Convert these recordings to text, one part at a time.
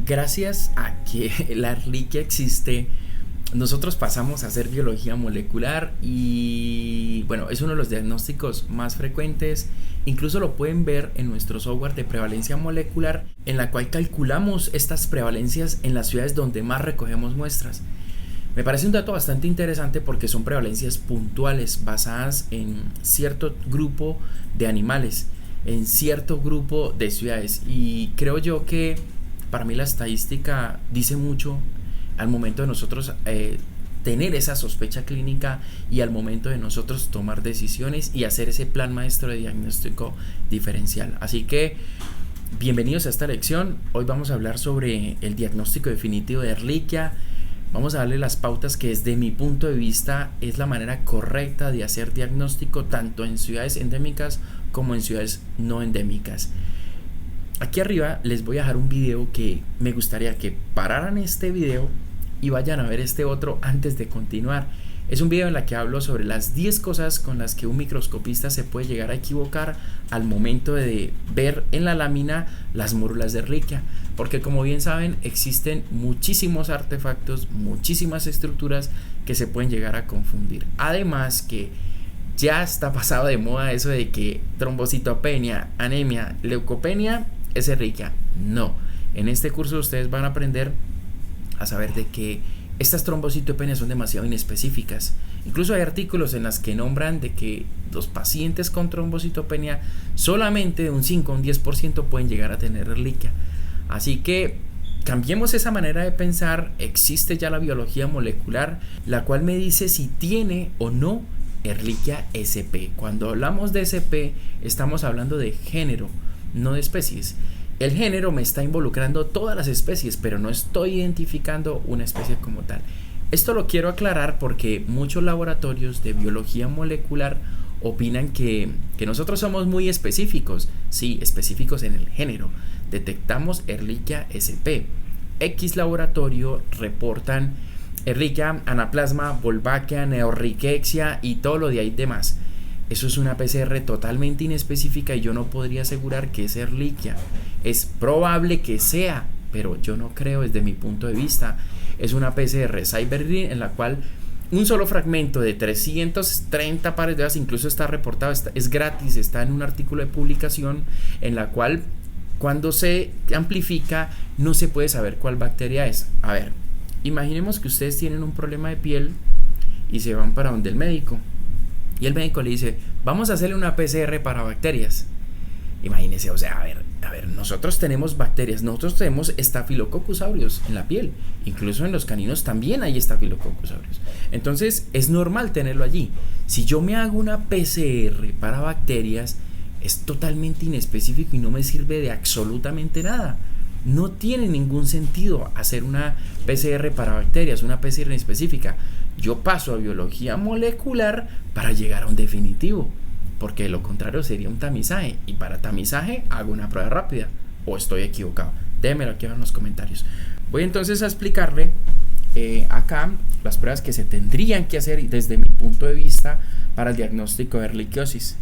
Gracias a que la Ehrlichia existe, nosotros pasamos a hacer biología molecular y bueno, es uno de los diagnósticos más frecuentes. Incluso lo pueden ver en nuestro software de prevalencia molecular, en la cual calculamos estas prevalencias en las ciudades donde más recogemos muestras. Me parece un dato bastante interesante porque son prevalencias puntuales basadas en cierto grupo de animales, en cierto grupo de ciudades, y creo yo que para mí la estadística dice mucho al momento de nosotros tener esa sospecha clínica y al momento de nosotros tomar decisiones y hacer ese plan maestro de diagnóstico diferencial. Así que bienvenidos a esta lección. Hoy vamos a hablar sobre el diagnóstico definitivo de Ehrlichia. Vamos a darle las pautas que desde mi punto de vista es la manera correcta de hacer diagnóstico tanto en ciudades endémicas como en ciudades no endémicas. Aquí arriba les voy a dejar un video que me gustaría que pararan este video y vayan a ver este otro antes de continuar. Es un video en el que hablo sobre las 10 cosas con las que un microscopista se puede llegar a equivocar al momento de ver en la lámina las mórulas de Ehrlichia, porque como bien saben existen muchísimos artefactos, muchísimas estructuras que se pueden llegar a confundir. Además que ya está pasado de moda eso de que trombocitopenia, anemia, leucopenia es Ehrlichia. No, en este curso ustedes van a aprender a saber de que estas trombocitopenias son demasiado inespecíficas. Incluso hay artículos en los que nombran de que los pacientes con trombocitopenia solamente de un 5 a un 10% pueden llegar a tener Ehrlichia. Así que cambiemos esa manera de pensar. Existe ya la biología molecular, la cual me dice si tiene o no Ehrlichia SP. Cuando hablamos de SP estamos hablando de género, no de especies. El género me está involucrando todas las especies, pero no estoy identificando una especie como tal. Esto lo quiero aclarar porque muchos laboratorios de biología molecular opinan que nosotros somos muy específicos. Sí, específicos en el género. Detectamos Ehrlichia SP. X laboratorio reportan Ehrlichia, anaplasma, Wolbachia, neorrickexia y todo lo de ahí demás. Eso es una PCR totalmente inespecífica y yo no podría asegurar que es Ehrlichia. Es probable que sea, pero yo no creo desde mi punto de vista. Es una PCR CyberGreen en la cual un solo fragmento de 330 pares de bases, incluso está reportado, es gratis, está en un artículo de publicación en la cual cuando se amplifica no se puede saber cuál bacteria es. A ver, imaginemos que ustedes tienen un problema de piel y se van para donde el médico. Y el médico le dice, vamos a hacerle una PCR para bacterias. Imagínense, o sea, a ver, nosotros tenemos bacterias, nosotros tenemos Staphylococcus aureus en la piel. Incluso en los caninos también hay Staphylococcus aureus. Entonces, es normal tenerlo allí. Si yo me hago una PCR para bacterias, es totalmente inespecífico y no me sirve de absolutamente nada. No tiene ningún sentido hacer una PCR para bacterias, una PCR específica. Yo paso a biología molecular para llegar a un definitivo, porque de lo contrario sería un tamizaje, y para tamizaje hago una prueba rápida, o estoy equivocado. Déjenmelo aquí en los comentarios. Voy entonces a explicarle acá las pruebas que se tendrían que hacer desde mi punto de vista para el diagnóstico de ehrlichiosis.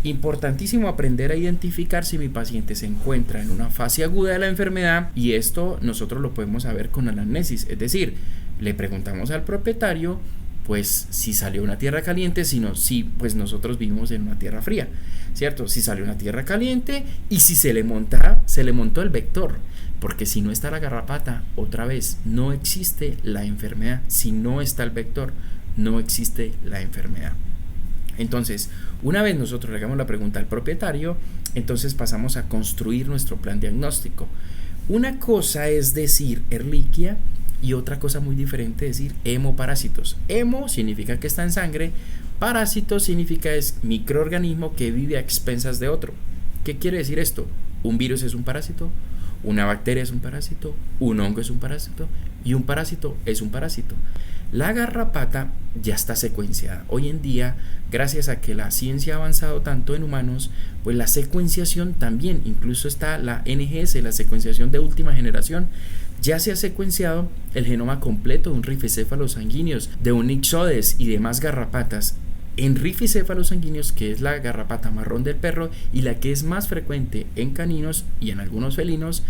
Importantísimo aprender a identificar si mi paciente se encuentra en una fase aguda de la enfermedad, y esto nosotros lo podemos saber con anamnesis, es decir, le preguntamos al propietario pues si salió una tierra caliente, si pues nosotros vivimos en una tierra fría, ¿cierto? Si salió una tierra caliente y si se le montó el vector, porque si no está la garrapata, otra vez, no existe la enfermedad. Si no está el vector, no existe la enfermedad. Entonces, una vez nosotros le hagamos la pregunta al propietario, entonces pasamos a construir nuestro plan diagnóstico. Una cosa es decir Ehrlichia y otra cosa muy diferente es decir hemoparásitos. Hemo significa que está en sangre, parásito significa es microorganismo que vive a expensas de otro. ¿Qué quiere decir esto? Un virus es un parásito, una bacteria es un parásito, un hongo es un parásito y un parásito es un parásito. La garrapata ya está secuenciada. Hoy en día, gracias a que la ciencia ha avanzado tanto en humanos, pues la secuenciación también, incluso está la NGS, la secuenciación de última generación, ya se ha secuenciado el genoma completo de un rifocéfalos sanguíneos, de un Ixodes y demás garrapatas. En rifocéfalos sanguíneos, que es la garrapata marrón del perro y la que es más frecuente en caninos y en algunos felinos,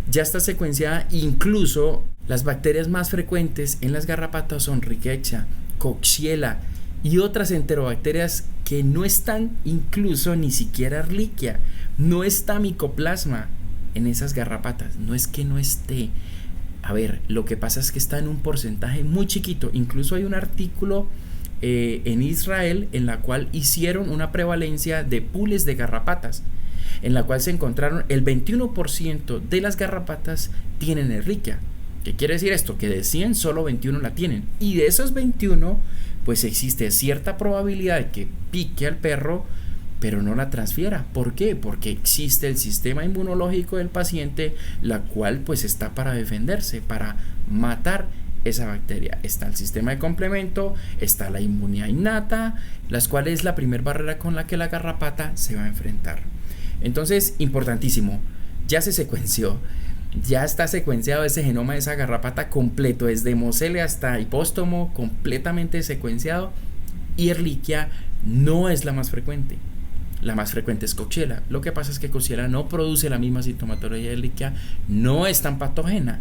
ya está secuenciada. Incluso las bacterias más frecuentes en las garrapatas son Rickettsia, Coxiella y otras enterobacterias que no están, incluso ni siquiera Ehrlichia, no está Mycoplasma en esas garrapatas. No es que no esté, a ver, lo que pasa es que está en un porcentaje muy chiquito. Incluso hay un artículo en Israel en la cual hicieron una prevalencia de pools de garrapatas, en la cual se encontraron el 21% de las garrapatas tienen Ehrlichia. ¿Qué quiere decir esto? Que de 100 solo 21 la tienen, y de esos 21 pues existe cierta probabilidad de que pique al perro pero no la transfiera. ¿Por qué? Porque existe el sistema inmunológico del paciente, la cual pues está para defenderse, para matar esa bacteria. Está el sistema de complemento, está la inmunidad innata, las cuales es la primera barrera con la que la garrapata se va a enfrentar. Entonces, importantísimo, ya se secuenció, ya está secuenciado ese genoma de esa garrapata completo, desde Mosele hasta hipóstomo, completamente secuenciado. Y Ehrlichia no es la más frecuente. La más frecuente es Coxiella. Lo que pasa es que Coxiella no produce la misma sintomatología de Ehrlichia, no es tan patógena.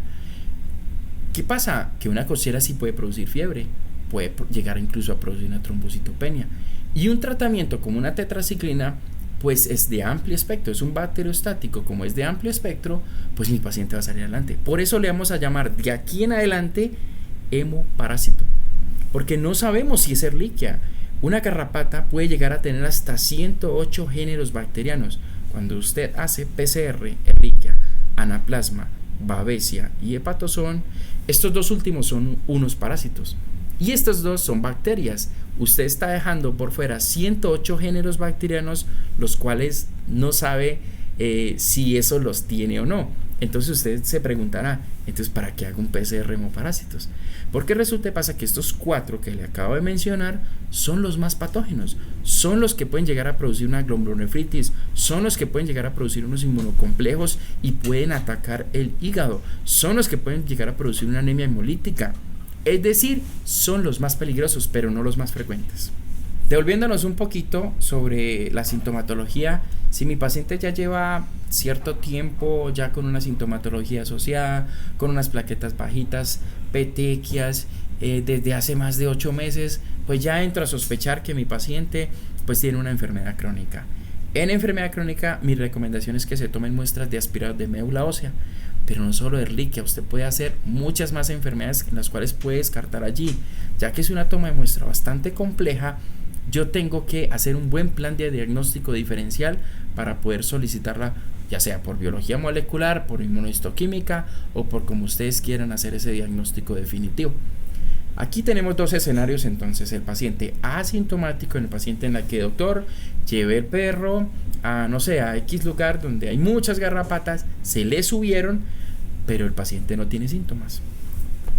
¿Qué pasa? Que una Coxiella sí puede producir fiebre, puede llegar incluso a producir una trombocitopenia. Y un tratamiento como una tetraciclina pues es de amplio espectro, es un bacteriostático. Como es de amplio espectro, pues mi paciente va a salir adelante. Por eso le vamos a llamar de aquí en adelante hemoparásito, porque no sabemos si es Ehrlichia. Una garrapata puede llegar a tener hasta 108 géneros bacterianos. Cuando usted hace PCR, Ehrlichia, Anaplasma, Babesia y Hepatozoo, estos dos últimos son unos parásitos y estos dos son bacterias. Usted está dejando por fuera 108 géneros bacterianos, los cuales no sabe si eso los tiene o no. Entonces usted se preguntará, entonces ¿para qué hago un PCR hemoparásitos? Porque resulta pasa que estos 4 que le acabo de mencionar son los más patógenos, son los que pueden llegar a producir una glomerulonefritis, son los que pueden llegar a producir unos inmunocomplejos y pueden atacar el hígado, son los que pueden llegar a producir una anemia hemolítica. Es decir, son los más peligrosos, pero no los más frecuentes. Devolviéndonos un poquito sobre la sintomatología, si mi paciente ya lleva cierto tiempo ya con una sintomatología asociada, con unas plaquetas bajitas, petequias, desde hace más de 8 meses, pues ya entro a sospechar que mi paciente pues tiene una enfermedad crónica. En enfermedad crónica, mi recomendación es que se tomen muestras de aspirado de médula ósea, pero no solo de Ehrlichia, usted puede hacer muchas más enfermedades en las cuales puede descartar allí, ya que es una toma de muestra bastante compleja. Yo tengo que hacer un buen plan de diagnóstico diferencial para poder solicitarla, ya sea por biología molecular, por inmunohistoquímica o por como ustedes quieran hacer ese diagnóstico definitivo. Aquí tenemos 2 escenarios entonces: el paciente asintomático, en el paciente en la que doctor lleve el perro a no sé, a X lugar donde hay muchas garrapatas, se le subieron, pero el paciente no tiene síntomas.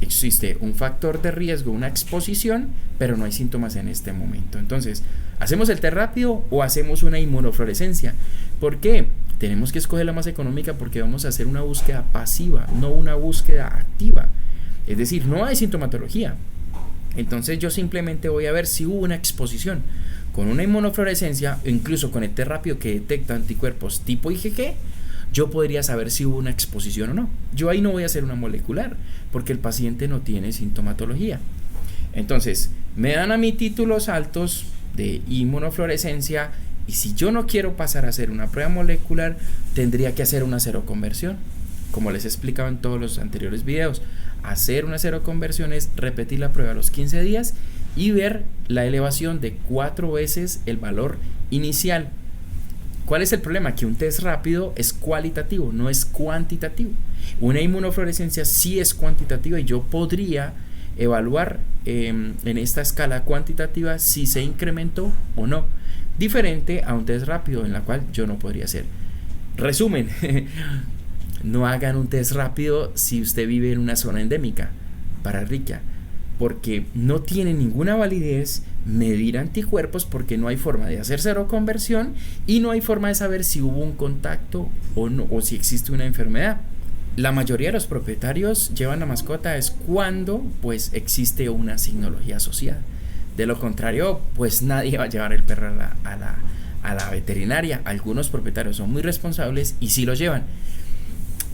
Existe un factor de riesgo, una exposición, pero no hay síntomas en este momento. Entonces, ¿hacemos el test rápido o hacemos una inmunofluorescencia? ¿Por qué? Tenemos que escoger la más económica porque vamos a hacer una búsqueda pasiva, no una búsqueda activa. Es decir, no hay sintomatología. Entonces yo simplemente voy a ver si hubo una exposición. Con una inmunofluorescencia, incluso con el test rápido que detecta anticuerpos tipo IgG, yo podría saber si hubo una exposición o no. Yo ahí no voy a hacer una molecular porque el paciente no tiene sintomatología. Entonces, me dan a mí títulos altos de inmunofluorescencia y si yo no quiero pasar a hacer una prueba molecular, tendría que hacer una seroconversión. Como les explicaba en todos los anteriores videos, hacer una seroconversión es repetir la prueba a los 15 días y ver la elevación de 4 veces el valor inicial. ¿Cuál es el problema? Que un test rápido es cualitativo, no es cuantitativo. Una inmunofluorescencia sí es cuantitativa y yo podría evaluar en esta escala cuantitativa si se incrementó o no, diferente a un test rápido en la cual yo no podría hacer. Resumen, no hagan un test rápido si usted vive en una zona endémica para Ehrlichia, porque no tiene ninguna validez medir anticuerpos porque no hay forma de hacer seroconversión y no hay forma de saber si hubo un contacto o no, o si existe una enfermedad. La mayoría de los propietarios llevan la mascota es cuando pues existe una signología asociada. De lo contrario, pues nadie va a llevar el perro a la veterinaria. Algunos propietarios son muy responsables y sí lo llevan.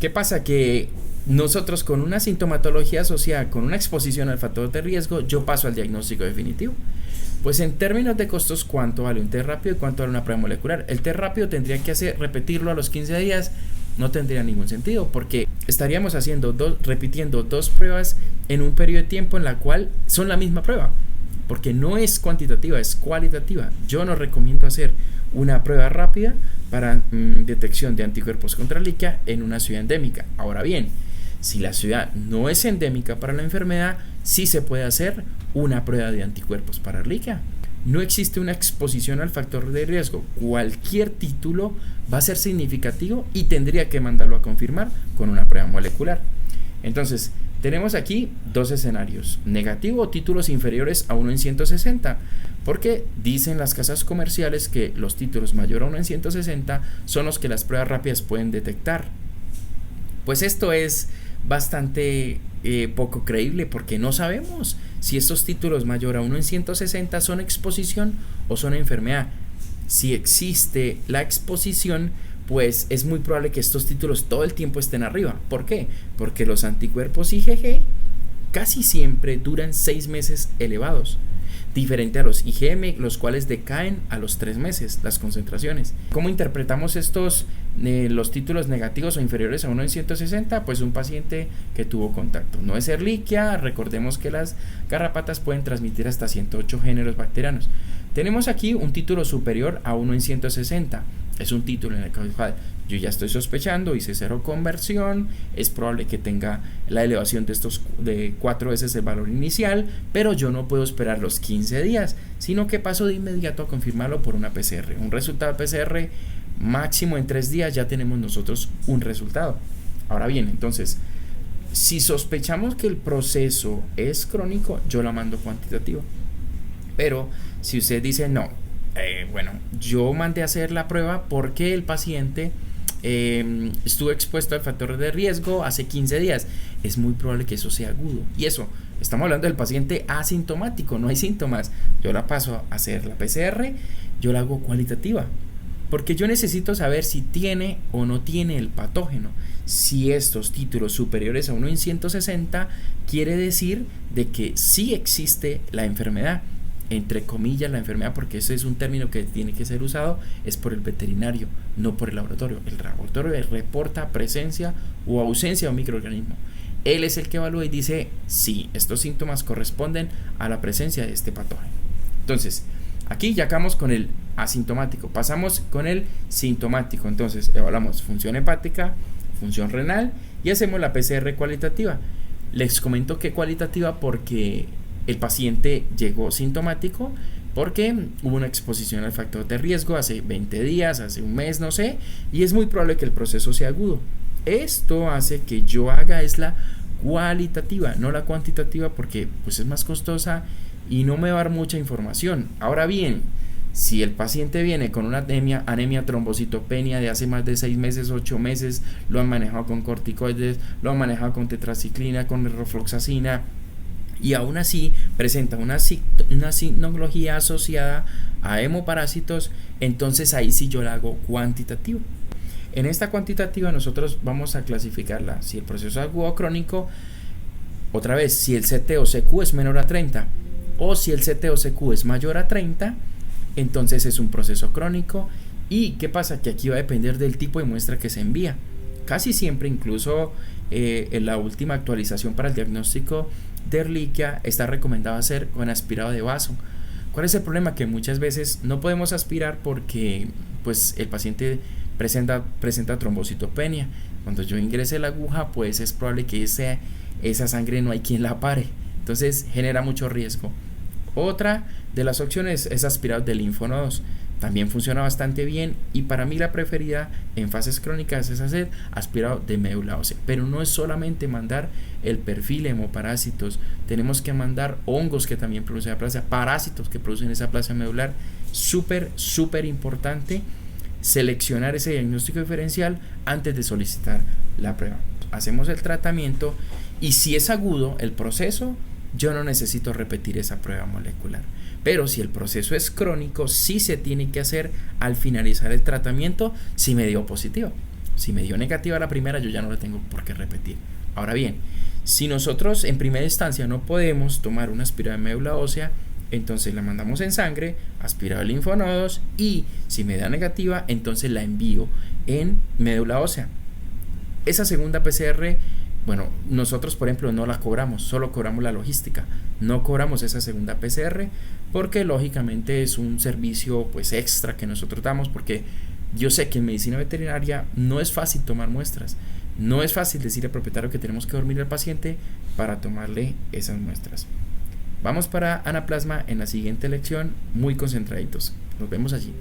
¿Qué pasa? Que nosotros con una sintomatología asociada con una exposición al factor de riesgo, yo paso al diagnóstico definitivo. Pues en términos de costos, ¿cuánto vale un test rápido y cuánto vale una prueba molecular? El test rápido tendría que repetirlo a los 15 días, no tendría ningún sentido, porque estaríamos repitiendo dos pruebas en un periodo de tiempo en la cual son la misma prueba, porque no es cuantitativa, es cualitativa. Yo no recomiendo hacer una prueba rápida para detección de anticuerpos contra líquea en una ciudad endémica. Ahora bien, si la ciudad no es endémica para la enfermedad, sí se puede hacer una prueba de anticuerpos para líquea. No existe una exposición al factor de riesgo. Cualquier título va a ser significativo y tendría que mandarlo a confirmar con una prueba molecular. Entonces, tenemos aquí dos escenarios: negativo o títulos inferiores a 1 en 160, porque dicen las casas comerciales que los títulos mayor a 1 en 160 son los que las pruebas rápidas pueden detectar. Pues esto es bastante poco creíble, porque no sabemos si estos títulos mayor a 1 en 160 son exposición o son enfermedad. Si existe la exposición, pues es muy probable que estos títulos todo el tiempo estén arriba. ¿Por qué? Porque los anticuerpos IgG casi siempre duran 6 meses elevados, diferente a los IgM, los cuales decaen a los 3 meses las concentraciones. ¿Cómo interpretamos estos los títulos negativos o inferiores a 1 en 160? Pues un paciente que tuvo contacto. No es Ehrlichia, recordemos que las garrapatas pueden transmitir hasta 108 géneros bacterianos. Tenemos aquí un título superior a 1 en 160. Es un título en el que yo ya estoy sospechando, hice seroconversión, es probable que tenga la elevación de 4 veces el valor inicial, pero yo no puedo esperar los 15 días, sino que paso de inmediato a confirmarlo por una PCR. Un resultado de PCR máximo en 3 días ya tenemos nosotros un resultado. Ahora bien, entonces, si sospechamos que el proceso es crónico, yo la mando cuantitativa. Pero si usted dice no, bueno, yo mandé a hacer la prueba porque el paciente estuvo expuesto al factor de riesgo hace 15 días, es muy probable que eso sea agudo. Y eso, estamos hablando del paciente asintomático, no hay síntomas. Yo la paso a hacer la PCR, yo la hago cualitativa, porque yo necesito saber si tiene o no tiene el patógeno. Si estos títulos superiores a 1 en 160 quiere decir de que sí existe la enfermedad, entre comillas la enfermedad, porque ese es un término que tiene que ser usado, es por el veterinario, no por el laboratorio. El laboratorio reporta presencia o ausencia de un microorganismo. Él es el que evalúa y dice sí, estos síntomas corresponden a la presencia de este patógeno. Entonces, aquí ya acabamos con el asintomático, pasamos con el sintomático. Entonces, evaluamos función hepática, función renal y hacemos la PCR cualitativa. Les comento que cualitativa porque el paciente llegó sintomático, porque hubo una exposición al factor de riesgo hace 20 días, hace un mes, no sé, y es muy probable que el proceso sea agudo. Esto hace que yo haga es la cualitativa, no la cuantitativa, porque pues es más costosa y no me va a dar mucha información. Ahora bien, si el paciente viene con una anemia trombocitopenia de hace más de 6 meses, 8 meses, lo han manejado con corticoides, lo han manejado con tetraciclina, con rofloxacina, y aún así presenta una sintomatología asociada a hemoparásitos, entonces ahí sí yo la hago cuantitativa. En esta cuantitativa nosotros vamos a clasificarla si el proceso es agudo o crónico, otra vez si el CT o CQ es menor a 30 o si el CT o CQ es mayor a 30, entonces es un proceso crónico. ¿Y qué pasa? Que aquí va a depender del tipo de muestra que se envía. Casi siempre, incluso en la última actualización para el diagnóstico de Ehrlichia, está recomendado hacer con aspirado de vaso. ¿Cuál es el problema? Que muchas veces no podemos aspirar porque pues el paciente presenta trombocitopenia. Cuando yo ingrese la aguja, pues es probable que esa sangre no hay quien la pare, entonces genera mucho riesgo. Otra de las opciones es aspirado de linfonodos. También funciona bastante bien y para mí la preferida en fases crónicas es hacer aspirado de médula ósea. Pero no es solamente mandar el perfil hemoparásitos, tenemos que mandar hongos que también producen aplasia, parásitos que producen esa aplasia medular. Súper importante seleccionar ese diagnóstico diferencial antes de solicitar la prueba. Hacemos el tratamiento y si es agudo el proceso, yo no necesito repetir esa prueba molecular. Pero si el proceso es crónico, sí se tiene que hacer al finalizar el tratamiento si me dio positivo. Si me dio negativa la primera, yo ya no la tengo por qué repetir. Ahora bien, si nosotros en primera instancia no podemos tomar una aspirada de médula ósea, entonces la mandamos en sangre, aspirado de linfonodos, y si me da negativa, entonces la envío en médula ósea. Esa segunda PCR, bueno, nosotros por ejemplo no la cobramos, solo cobramos la logística, no cobramos esa segunda PCR porque lógicamente es un servicio pues extra que nosotros damos, porque yo sé que en medicina veterinaria no es fácil tomar muestras, no es fácil decirle al propietario que tenemos que dormir al paciente para tomarle esas muestras. Vamos para anaplasma en la siguiente lección, muy concentraditos. Nos vemos allí.